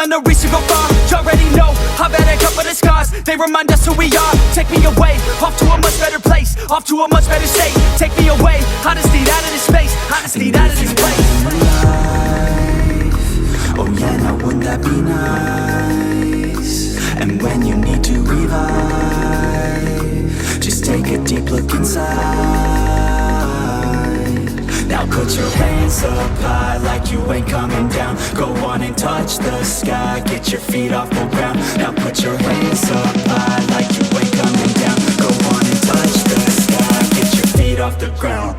coming to reach and go far. You already know, I've had a couple of scars. They remind us who we are. Take me away, off to a much better place, off to a much better state. Take me away, I just need out of this space, I just need out of this place. Oh yeah, now wouldn't that be nice? And when you need to revive, just take a deep look inside. Now put your hands up high like you ain't coming down. Go on and touch the sky, get your feet off the ground. Now put your hands up high like you ain't coming down. Go on and touch the sky, get your feet off the ground.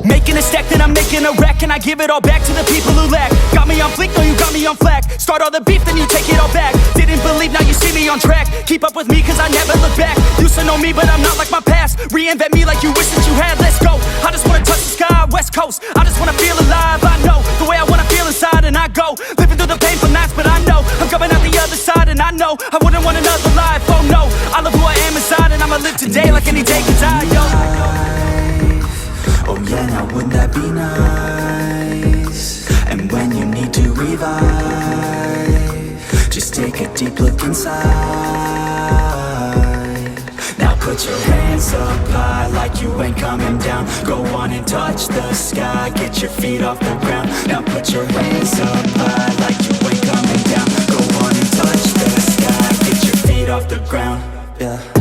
Making a stack, then I'm making a rack, and I give it all back to the people who lack. Got me on fleek, no you got me on flack. Start all the beef, then you take it all back. Didn't believe, now you see me on track. Keep up with me, cause I never look back. Used to know me, but I'm not like my past. Reinvent me like you wish that you had, let's go. I just wanna touch the sky, West Coast. I just wanna feel alive, I know the way I wanna feel inside, and I go living through the painful nights, but I know I'm coming out the other side, and I know I wouldn't want another life, oh no. I love who I am inside, and I'ma live today like any day can die, yo. Oh yeah, now wouldn't that be nice? And when you need to revive, just take a deep look inside. Now put your hands up high like you ain't coming down. Go on and touch the sky, get your feet off the ground. Now put your hands up high like you ain't coming down. Go on and touch the sky, get your feet off the ground. Yeah.